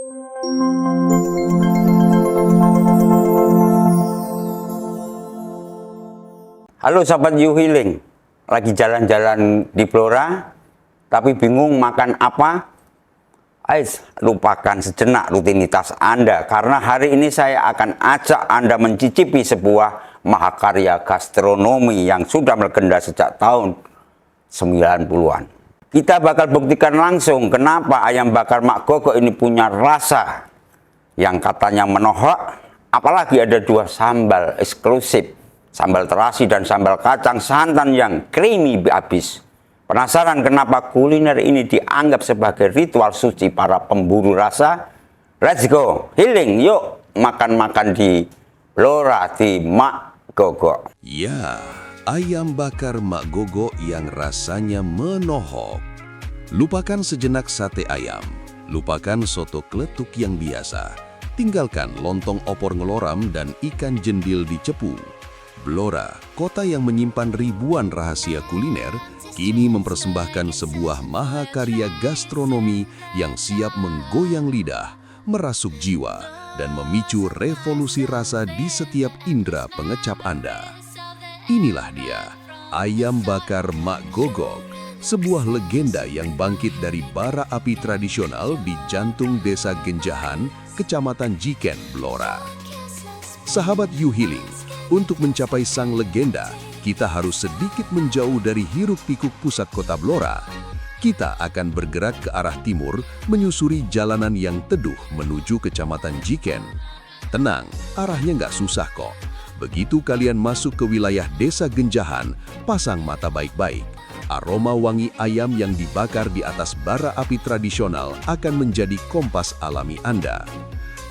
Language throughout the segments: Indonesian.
Halo sahabat You Healing, lagi jalan-jalan di Blora, tapi bingung makan apa? Ais, lupakan sejenak rutinitas Anda, karena hari ini saya akan ajak Anda mencicipi sebuah mahakarya gastronomi yang sudah melegenda sejak tahun 90-an. Kita bakal buktikan langsung kenapa ayam bakar Mak Gogo ini punya rasa yang katanya menohok, apalagi ada dua sambal eksklusif, sambal terasi dan sambal kacang santan yang creamy habis. Penasaran kenapa kuliner ini dianggap sebagai ritual suci para pemburu rasa? Let's go healing, yuk makan-makan di Blora di Mak Gogo. Ya, ayam bakar Mak Gogo yang rasanya menohok. Lupakan sejenak sate ayam, lupakan soto kletuk yang biasa. Tinggalkan lontong opor ngeloram dan ikan jendil di cepu. Blora, kota yang menyimpan ribuan rahasia kuliner, kini mempersembahkan sebuah mahakarya gastronomi yang siap menggoyang lidah, merasuk jiwa, dan memicu revolusi rasa di setiap indera pengecap Anda. Inilah dia, ayam bakar Mak Gogo, sebuah legenda yang bangkit dari bara api tradisional di jantung desa Genjahan, Kecamatan Jiken, Blora. Sahabat You Healing, untuk mencapai sang legenda, kita harus sedikit menjauh dari hiruk-pikuk pusat kota Blora. Kita akan bergerak ke arah timur, menyusuri jalanan yang teduh menuju Kecamatan Jiken. Tenang, arahnya nggak susah kok. Begitu kalian masuk ke wilayah desa Genjahan, pasang mata baik-baik. Aroma wangi ayam yang dibakar di atas bara api tradisional akan menjadi kompas alami Anda.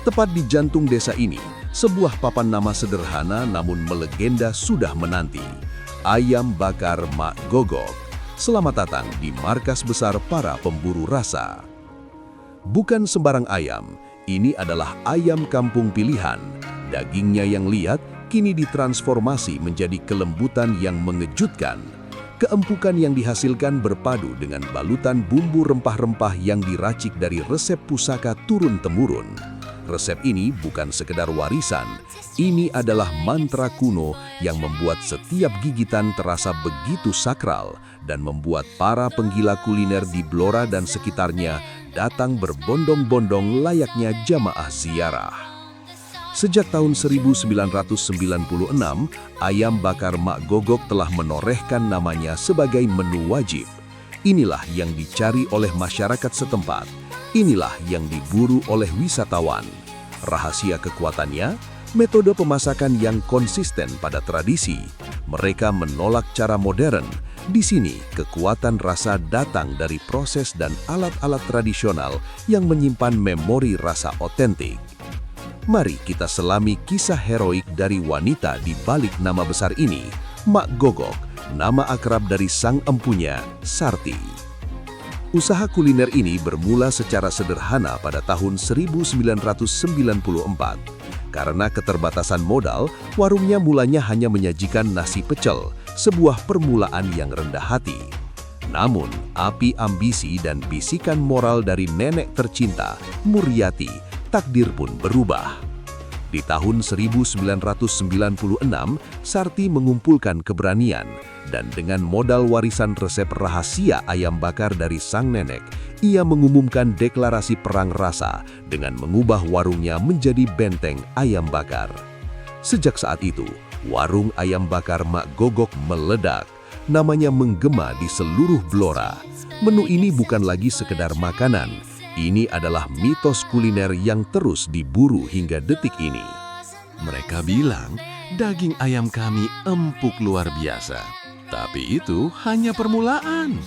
Tepat di jantung desa ini, sebuah papan nama sederhana namun melegenda sudah menanti. Ayam bakar Mak Gogo. Selamat datang di markas besar para pemburu rasa. Bukan sembarang ayam, ini adalah ayam kampung pilihan. Dagingnya yang liat kini ditransformasi menjadi kelembutan yang mengejutkan. Keempukan yang dihasilkan berpadu dengan balutan bumbu rempah-rempah yang diracik dari resep pusaka turun-temurun. Resep ini bukan sekedar warisan, ini adalah mantra kuno yang membuat setiap gigitan terasa begitu sakral dan membuat para penggila kuliner di Blora dan sekitarnya datang berbondong-bondong layaknya jamaah ziarah. Sejak tahun 1996, ayam bakar Mak Gogo telah menorehkan namanya sebagai menu wajib. Inilah yang dicari oleh masyarakat setempat. Inilah yang diburu oleh wisatawan. Rahasia kekuatannya, metode pemasakan yang konsisten pada tradisi. Mereka menolak cara modern. Di sini, kekuatan rasa datang dari proses dan alat-alat tradisional yang menyimpan memori rasa otentik. Mari kita selami kisah heroik dari wanita di balik nama besar ini, Mak Gogo, nama akrab dari sang empunya, Sarti. Usaha kuliner ini bermula secara sederhana pada tahun 1994. Karena keterbatasan modal, warungnya mulanya hanya menyajikan nasi pecel, sebuah permulaan yang rendah hati. Namun, api ambisi dan bisikan moral dari nenek tercinta, Muryati, takdir pun berubah. Di tahun 1996, Sarti mengumpulkan keberanian, dan dengan modal warisan resep rahasia ayam bakar dari sang nenek, ia mengumumkan deklarasi perang rasa dengan mengubah warungnya menjadi benteng ayam bakar. Sejak saat itu, warung ayam bakar Mak Gogo meledak. Namanya menggema di seluruh Blora. Menu ini bukan lagi sekedar makanan. Ini adalah mitos kuliner yang terus diburu hingga detik ini. Mereka bilang, daging ayam kami empuk luar biasa. Tapi itu hanya permulaan.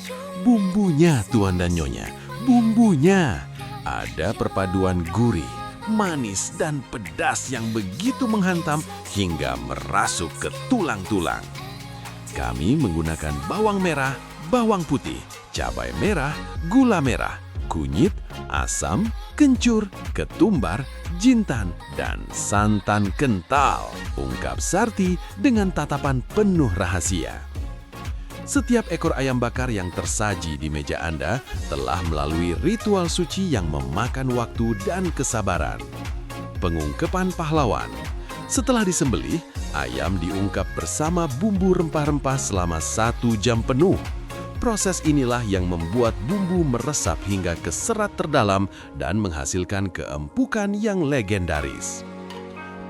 Bumbunya, Tuan dan Nyonya, bumbunya. Ada perpaduan gurih, manis, dan pedas yang begitu menghantam hingga merasuk ke tulang-tulang. Kami menggunakan bawang merah, bawang putih, cabai merah, gula merah, kunyit, asam, kencur, ketumbar, jintan, dan santan kental, ungkap Sarti dengan tatapan penuh rahasia. Setiap ekor ayam bakar yang tersaji di meja Anda telah melalui ritual suci yang memakan waktu dan kesabaran. Pengungkepan pahlawan. Setelah disembelih, ayam diungkap bersama bumbu rempah-rempah selama 1 jam penuh. Proses inilah yang membuat bumbu meresap hingga ke serat terdalam dan menghasilkan keempukan yang legendaris.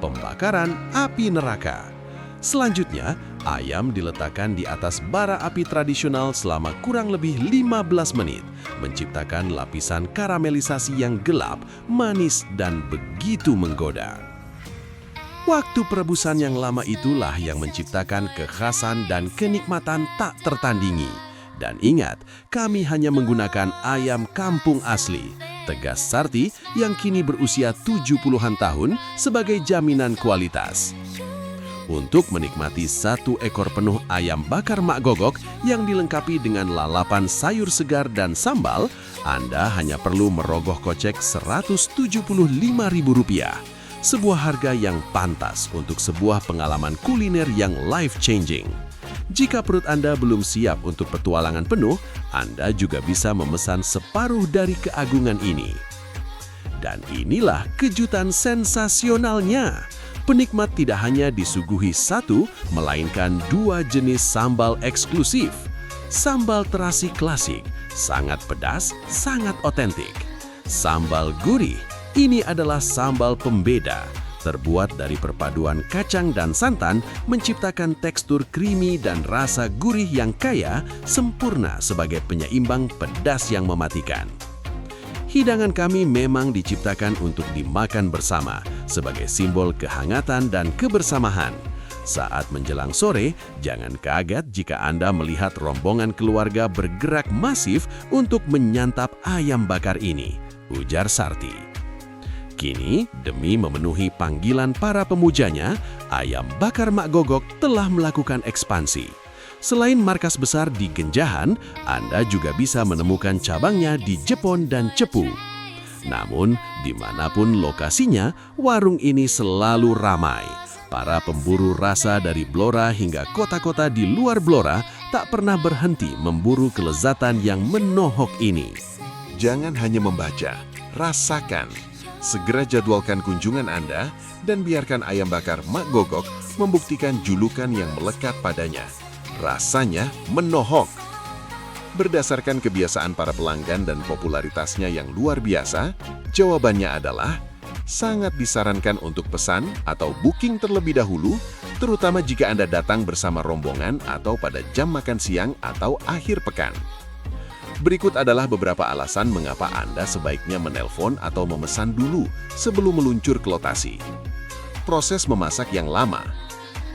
Pembakaran api neraka. Selanjutnya, ayam diletakkan di atas bara api tradisional selama kurang lebih 15 menit, menciptakan lapisan karamelisasi yang gelap, manis, dan begitu menggoda. Waktu perebusan yang lama itulah yang menciptakan kekhasan dan kenikmatan tak tertandingi. Dan ingat, kami hanya menggunakan ayam kampung asli, tegas Sarti yang kini berusia 70-an tahun sebagai jaminan kualitas. Untuk menikmati 1 ekor penuh ayam bakar Mak Gogok yang dilengkapi dengan lalapan sayur segar dan sambal, Anda hanya perlu merogoh kocek Rp175.000. Sebuah harga yang pantas untuk sebuah pengalaman kuliner yang life-changing. Jika perut Anda belum siap untuk petualangan penuh, Anda juga bisa memesan separuh dari keagungan ini. Dan inilah kejutan sensasionalnya. Penikmat tidak hanya disuguhi 1, melainkan 2 jenis sambal eksklusif. Sambal terasi klasik, sangat pedas, sangat otentik. Sambal gurih, ini adalah sambal pembeda. Terbuat dari perpaduan kacang dan santan, menciptakan tekstur creamy dan rasa gurih yang kaya, sempurna sebagai penyeimbang pedas yang mematikan. Hidangan kami memang diciptakan untuk dimakan bersama, sebagai simbol kehangatan dan kebersamaan. Saat menjelang sore, jangan kaget jika Anda melihat rombongan keluarga bergerak masif untuk menyantap ayam bakar ini, ujar Sarti. Kini, demi memenuhi panggilan para pemujanya, ayam bakar Mak Gogok telah melakukan ekspansi. Selain markas besar di Genjahan, Anda juga bisa menemukan cabangnya di Jepon dan Cepu. Namun, dimanapun lokasinya, warung ini selalu ramai. Para pemburu rasa dari Blora hingga kota-kota di luar Blora tak pernah berhenti memburu kelezatan yang menohok ini. Jangan hanya membaca, rasakan. Segera jadwalkan kunjungan Anda dan biarkan ayam bakar Mak Gogok membuktikan julukan yang melekat padanya. Rasanya menohok. Berdasarkan kebiasaan para pelanggan dan popularitasnya yang luar biasa, jawabannya adalah sangat disarankan untuk pesan atau booking terlebih dahulu, terutama jika Anda datang bersama rombongan atau pada jam makan siang atau akhir pekan. Berikut adalah beberapa alasan mengapa Anda sebaiknya menelpon atau memesan dulu sebelum meluncur ke lokasi. Proses memasak yang lama.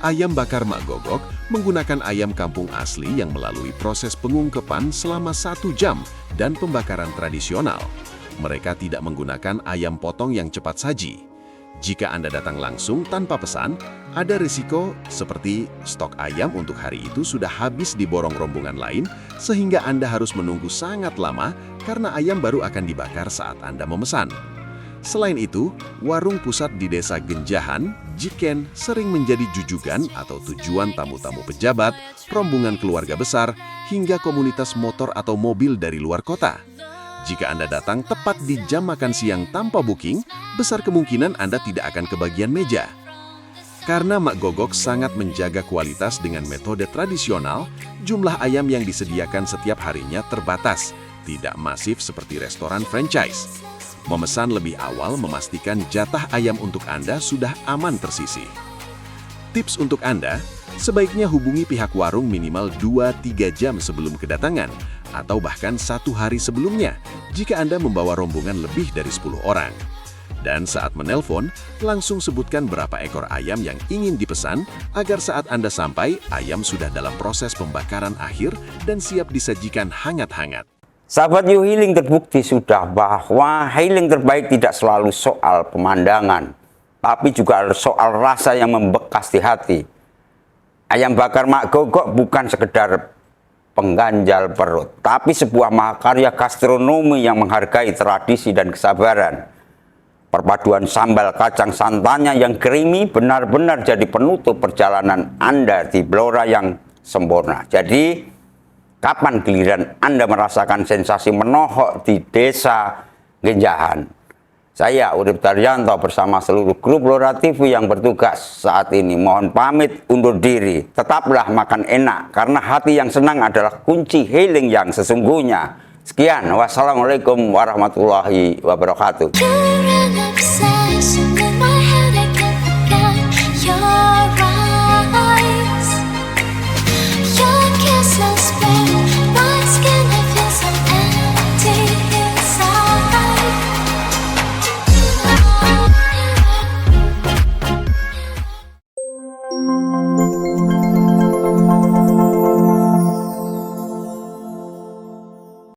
Ayam bakar Mak Gogok menggunakan ayam kampung asli yang melalui proses pengungkepan selama 1 jam dan pembakaran tradisional. Mereka tidak menggunakan ayam potong yang cepat saji. Jika Anda datang langsung tanpa pesan, ada risiko seperti stok ayam untuk hari itu sudah habis diborong rombongan lain, sehingga Anda harus menunggu sangat lama karena ayam baru akan dibakar saat Anda memesan. Selain itu, warung pusat di desa Genjahan, Jiken sering menjadi jujugan atau tujuan tamu-tamu pejabat, rombongan keluarga besar, hingga komunitas motor atau mobil dari luar kota. Jika Anda datang tepat di jam makan siang tanpa booking, besar kemungkinan Anda tidak akan kebagian meja. Karena Mak Gogok sangat menjaga kualitas dengan metode tradisional, jumlah ayam yang disediakan setiap harinya terbatas, tidak masif seperti restoran franchise. Memesan lebih awal memastikan jatah ayam untuk Anda sudah aman tersisih. Tips untuk Anda, sebaiknya hubungi pihak warung minimal 2-3 jam sebelum kedatangan, atau bahkan 1 hari sebelumnya, jika Anda membawa rombongan lebih dari 10 orang. Dan saat menelpon, langsung sebutkan berapa ekor ayam yang ingin dipesan, agar saat Anda sampai, ayam sudah dalam proses pembakaran akhir dan siap disajikan hangat-hangat. Sahabat You Healing, terbukti sudah bahwa healing terbaik tidak selalu soal pemandangan, tapi juga soal rasa yang membekas di hati. Ayam bakar Mak Gogok bukan sekedar pengganjal perut, tapi sebuah mahakarya gastronomi yang menghargai tradisi dan kesabaran. Perpaduan sambal kacang santannya yang creamy benar-benar jadi penutup perjalanan Anda di Blora yang sempurna. Jadi, Kapan giliran Anda merasakan sensasi menohok di desa Genjahan? Saya Urip Daryanto bersama seluruh grup Lora TV yang bertugas saat ini mohon pamit undur diri. Tetaplah makan enak karena hati yang senang adalah kunci healing yang sesungguhnya. Sekian, wassalamualaikum warahmatullahi wabarakatuh.